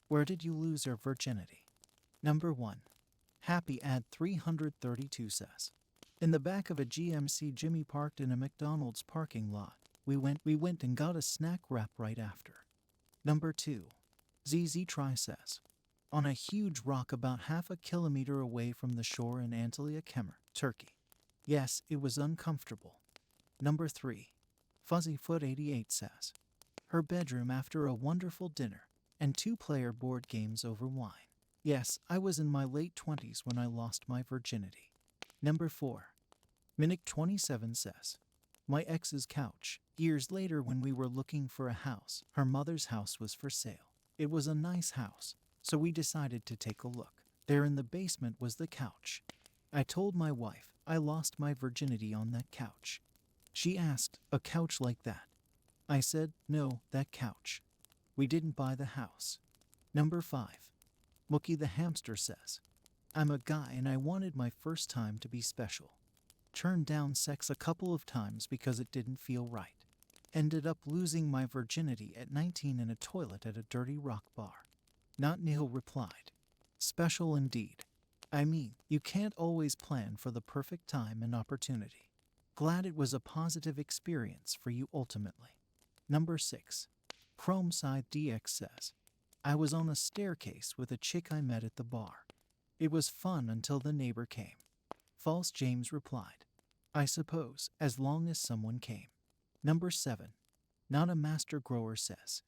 Where did you lose your virginity? Number 1. Happy Ad 332 says. In the back of a GMC. Jimmy parked in a McDonald's parking lot. We went and got a snack wrap right after. Number 2. ZZ Try says. On a huge rock about half a kilometer away from the shore in Antalya Kemer, Turkey. Yes, it was uncomfortable. Number 3. Fuzzyfoot 88 says. Her bedroom after a wonderful dinner and 2-player board games over wine. Yes, I was in my late 20s when I lost my virginity. Number 4. Minnick 27 says. My ex's couch. Years later when we were looking for a house, her mother's house was for sale. It was a nice house, so we decided to take a look. There in the basement was the couch. I told my wife I lost my virginity on that couch. She asked, a couch like that? I said, no, that couch. We didn't buy the house. Number 5. Mookie the hamster says. I'm a guy and I wanted my first time to be special. Turned down sex a couple of times because it didn't feel right. Ended up losing my virginity at 19 in a toilet at a dirty rock bar. Not Neil replied. Special indeed. I mean, you can't always plan for the perfect time and opportunity. Glad it was a positive experience for you ultimately. Number 6. Chromeside DX says. I was on a staircase with a chick I met at the bar. It was fun until the neighbor came. False James replied. I suppose, as long as someone came. Number 7. Not a master grower says.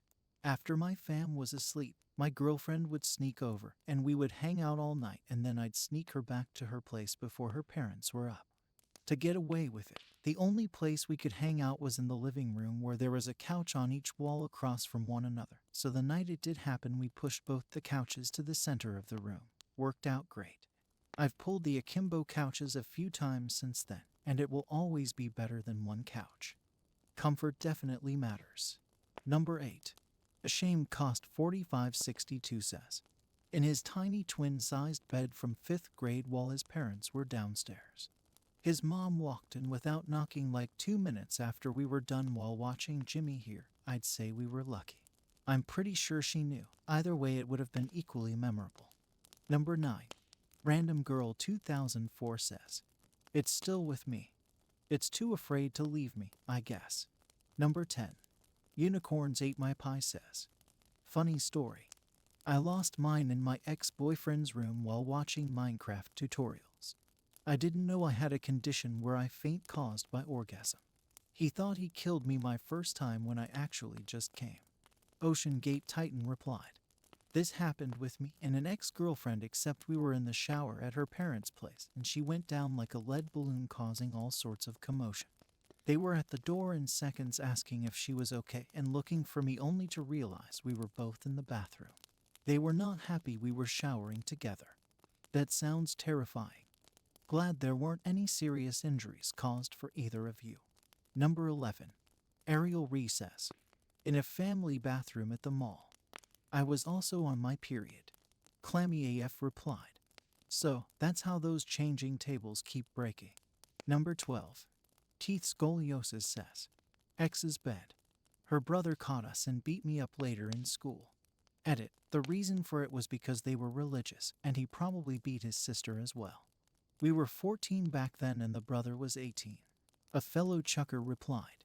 After my fam was asleep, my girlfriend would sneak over and we would hang out all night and then I'd sneak her back to her place before her parents were up. To get away with it, the only place we could hang out was in the living room where there was a couch on each wall across from one another. So the night it did happen we pushed both the couches to the center of the room. Worked out great. I've pulled the akimbo couches a few times since then, and it will always be better than one couch. Comfort definitely matters. Number 8. Ashamed Cost 4562 says. In his tiny twin-sized bed from 5th grade while his parents were downstairs. His mom walked in without knocking like 2 minutes after we were done while watching Jimmy here. I'd say we were lucky. I'm pretty sure she knew. Either way it would have been equally memorable. Number 9. Random Girl 2004 says. It's still with me. It's too afraid to leave me, I guess. Number 10. Unicorns Ate My Pie says. Funny story. I lost mine in my ex-boyfriend's room while watching Minecraft tutorials. I didn't know I had a condition where I faint caused by orgasm. He thought he killed me my first time when I actually just came. Ocean Gate Titan replied. This happened with me and an ex-girlfriend except we were in the shower at her parents' place and she went down like a lead balloon causing all sorts of commotion. They were at the door in seconds asking if she was okay and looking for me only to realize we were both in the bathroom. They were not happy we were showering together. That sounds terrifying. Glad there weren't any serious injuries caused for either of you. Number 11. Ariel Ree says. In a family bathroom at the mall. I was also on my period. Clammy AF replied. So, that's how those changing tables keep breaking. Number 12. Teeth Scoliosis says. Ex's bed. Her brother caught us and beat me up later in school. Edit. The reason for it was because they were religious, and he probably beat his sister as well. We were 14 back then and the brother was 18. A fellow chucker replied.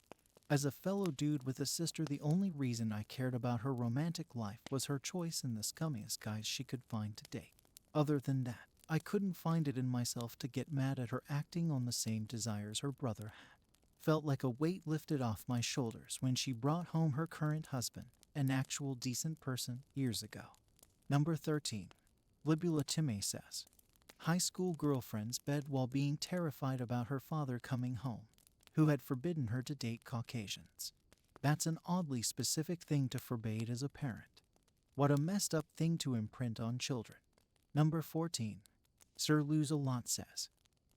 As a fellow dude with a sister, the only reason I cared about her romantic life was her choice in the scummiest guys she could find to date. Other than that, I couldn't find it in myself to get mad at her acting on the same desires her brother had. Felt like a weight lifted off my shoulders when she brought home her current husband, an actual decent person, years ago. Number 13. Libula Time says. High school girlfriend's bed while being terrified about her father coming home, who had forbidden her to date Caucasians. That's an oddly specific thing to forbade as a parent. What a messed up thing to imprint on children. Number 14. Sir Lose-A-Lot says.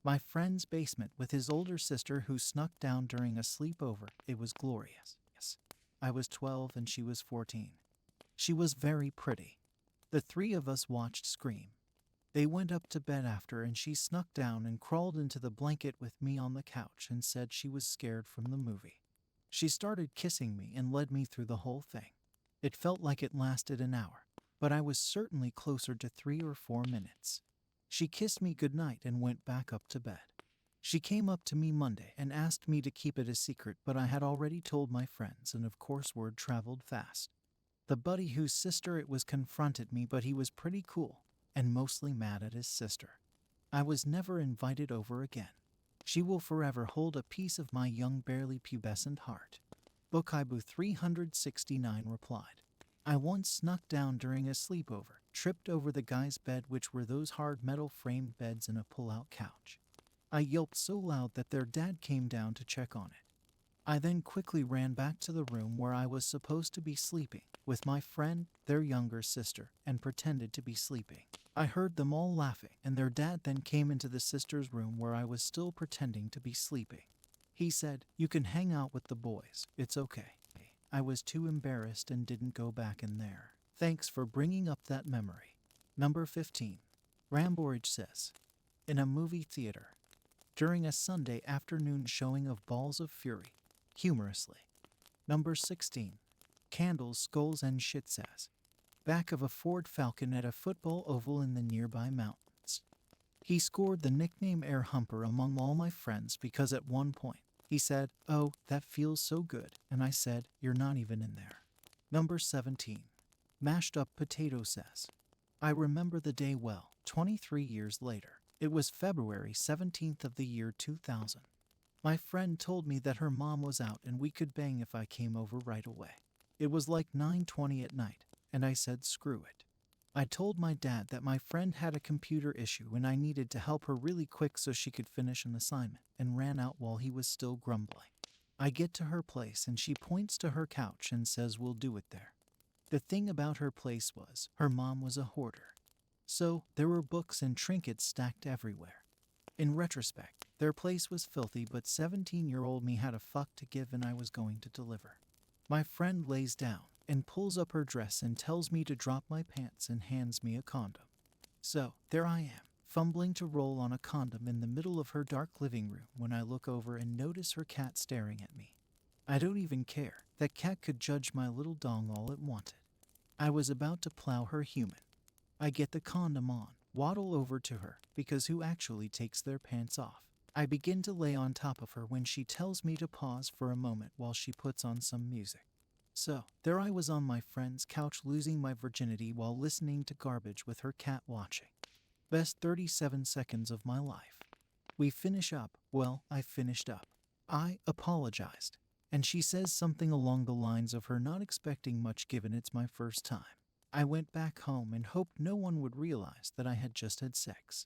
My friend's basement with his older sister who snuck down during a sleepover. It was glorious. Yes. I was 12 and she was 14. She was very pretty. The three of us watched Scream. They went up to bed after and she snuck down and crawled into the blanket with me on the couch and said she was scared from the movie. She started kissing me and led me through the whole thing. It felt like it lasted an hour. but I was certainly closer to 3 or 4 minutes. She kissed me goodnight and went back up to bed. She came up to me Monday and asked me to keep it a secret, but I had already told my friends, and of course word traveled fast. The buddy whose sister it was confronted me, but he was pretty cool and mostly mad at his sister. I was never invited over again. She will forever hold a piece of my young, barely pubescent heart. Bokaibu 369 replied. I once snuck down during a sleepover, tripped over the guy's bed, which were those hard metal framed beds, and a pull-out couch. I yelped so loud that their dad came down to check on it. I then quickly ran back to the room where I was supposed to be sleeping with my friend, their younger sister, and pretended to be sleeping. I heard them all laughing, and their dad then came into the sister's room where I was still pretending to be sleeping. He said, "You can hang out with the boys, it's okay." I was too embarrassed and didn't go back in there. Thanks for bringing up that memory. Number 15. Ramborage says, in a movie theater, during a Sunday afternoon showing of Balls of Fury, humorously. Number 16. Candles, Skulls, and Shit says, back of a Ford Falcon at a football oval in the nearby mountains. He scored the nickname Air Humper among all my friends because at one point, he said, "Oh, that feels so good," and I said, "You're not even in there." Number 17. Mashed Up Potato says, I remember the day well, 23 years later. It was February 17th of the year 2000. My friend told me that her mom was out and we could bang if I came over right away. It was like 9:20 at night, and I said screw it. I told my dad that my friend had a computer issue and I needed to help her really quick so she could finish an assignment, and ran out while he was still grumbling. I get to her place and she points to her couch and says we'll do it there. The thing about her place was, her mom was a hoarder. So, there were books and trinkets stacked everywhere. In retrospect, their place was filthy, but 17-year-old me had a fuck to give and I was going to deliver. My friend lays down and pulls up her dress and tells me to drop my pants and hands me a condom. So, there I am, fumbling to roll on a condom in the middle of her dark living room when I look over and notice her cat staring at me. I don't even care, that cat could judge my little dong all it wanted. I was about to plow her human. I get the condom on, waddle over to her, because who actually takes their pants off? I begin to lay on top of her when she tells me to pause for a moment while she puts on some music. So, there I was on my friend's couch losing my virginity while listening to garbage with her cat watching. Best 37 seconds of my life. We finish up, well, I finished up. I apologized, and she says something along the lines of her not expecting much given it's my first time. I went back home and hoped no one would realize that I had just had sex.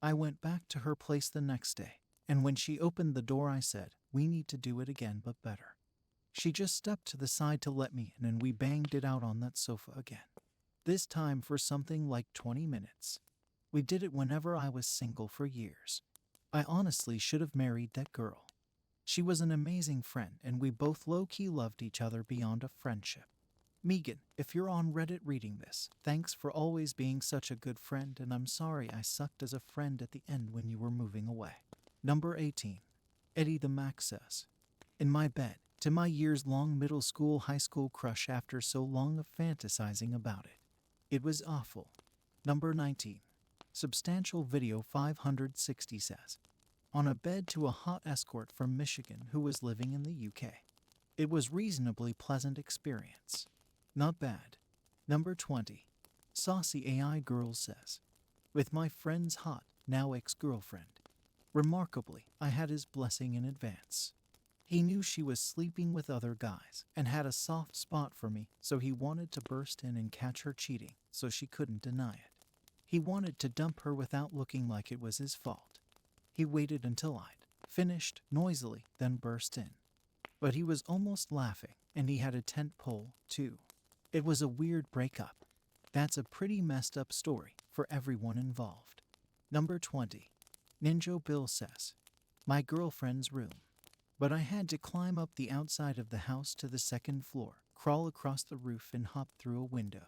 I went back to her place the next day, and when she opened the door I said, "We need to do it again but better." She just stepped to the side to let me in and we banged it out on that sofa again. This time for something like 20 minutes. We did it whenever I was single for years. I honestly should have married that girl. She was an amazing friend and we both low-key loved each other beyond a friendship. Megan, if you're on Reddit reading this, thanks for always being such a good friend, and I'm sorry I sucked as a friend at the end when you were moving away. Number 18. Eddie the Mac says, in my bed, to my years-long middle school high school crush after so long of fantasizing about it. It was awful. Number 19. Substantial Video 560 says, on a bed to a hot escort from Michigan who was living in the UK. It was reasonably pleasant experience. Not bad. Number 20. Saucy AI Girl says, with my friend's hot, now ex-girlfriend. Remarkably, I had his blessing in advance. He knew she was sleeping with other guys and had a soft spot for me, so he wanted to burst in and catch her cheating so she couldn't deny it. He wanted to dump her without looking like it was his fault. He waited until I'd finished noisily, then burst in. But he was almost laughing, and he had a tent pole, too. It was a weird breakup. That's a pretty messed up story for everyone involved. Number 20. Ninja Bill says, my girlfriend's room. But I had to climb up the outside of the house to the second floor, crawl across the roof and hop through a window.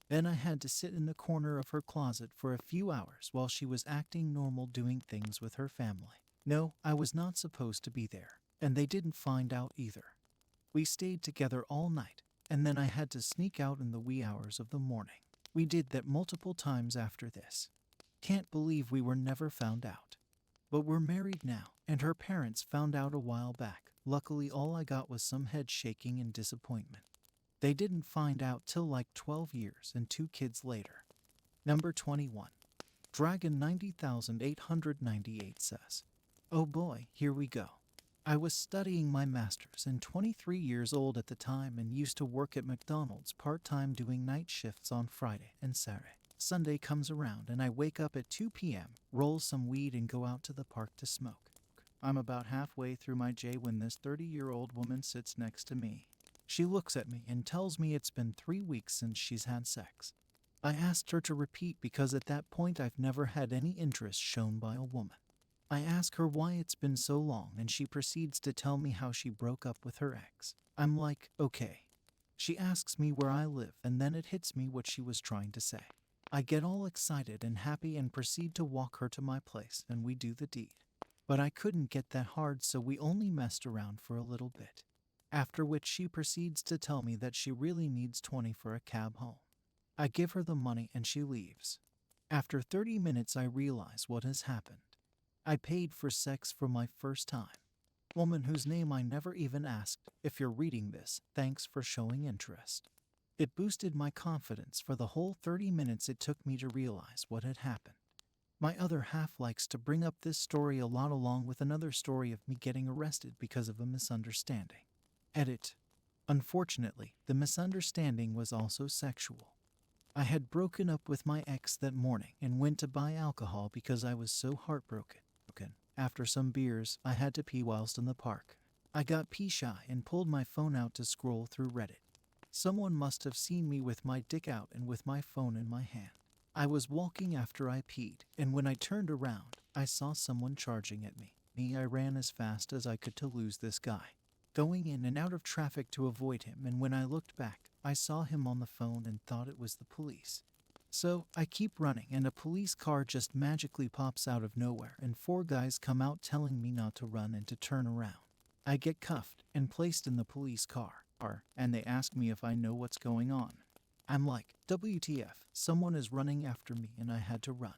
Then I had to sit in the corner of her closet for a few hours while she was acting normal doing things with her family. No, I was not supposed to be there, and they didn't find out either. We stayed together all night, and then I had to sneak out in the wee hours of the morning. We did that multiple times after this. Can't believe we were never found out. But we're married now, and her parents found out a while back. Luckily, all I got was some head shaking and disappointment. They didn't find out till like 12 years and 2 kids later. Number 21. Dragon 90,898 says, "Oh boy, here we go. I was studying my master's and 23 years old at the time and used to work at McDonald's part-time doing night shifts on Friday and Saturday. Sunday comes around and I wake up at 2 p.m., roll some weed and go out to the park to smoke. I'm about halfway through my J when this 30-year-old woman sits next to me. She looks at me and tells me it's been 3 weeks since she's had sex. I asked her to repeat because at that point I've never had any interest shown by a woman. I ask her why it's been so long and she proceeds to tell me how she broke up with her ex. I'm like, okay. She asks me where I live and then it hits me what she was trying to say. I get all excited and happy and proceed to walk her to my place and we do the deed. But I couldn't get that hard so we only messed around for a little bit. After which she proceeds to tell me that she really needs 20 for a cab home. I give her the money and she leaves. After 30 minutes I realize what has happened. I paid for sex for my first time. Woman whose name I never even asked. If you're reading this, thanks for showing interest. It boosted my confidence for the whole 30 minutes it took me to realize what had happened. My other half likes to bring up this story a lot along with another story of me getting arrested because of a misunderstanding. Edit. Unfortunately, the misunderstanding was also sexual. I had broken up with my ex that morning and went to buy alcohol because I was so heartbroken. After some beers, I had to pee whilst in the park. I got pee shy and pulled my phone out to scroll through Reddit. Someone must have seen me with my dick out and with my phone in my hand. I was walking after I peed, and when I turned around, I saw someone charging at me. I ran as fast as I could to lose this guy, going in and out of traffic to avoid him, and when I looked back, I saw him on the phone and thought it was the police. So I keep running and a police car just magically pops out of nowhere and 4 guys come out telling me not to run and to turn around. I get cuffed and placed in the police car, and they ask me if I know what's going on. I'm like, WTF, someone is running after me and I had to run.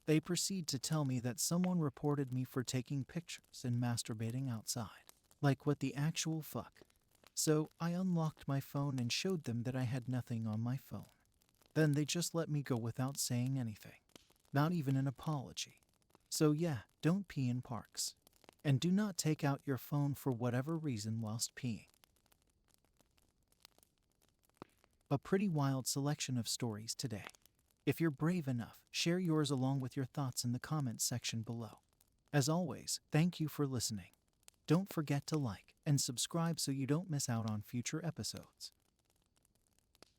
They proceed to tell me that someone reported me for taking pictures and masturbating outside. Like what the actual fuck? So I unlocked my phone and showed them that I had nothing on my phone. Then they just let me go without saying anything. Not even an apology. So yeah, don't pee in parks. And do not take out your phone for whatever reason whilst peeing. A pretty wild selection of stories today. If you're brave enough, share yours along with your thoughts in the comments section below. As always, thank you for listening. Don't forget to like and subscribe so you don't miss out on future episodes.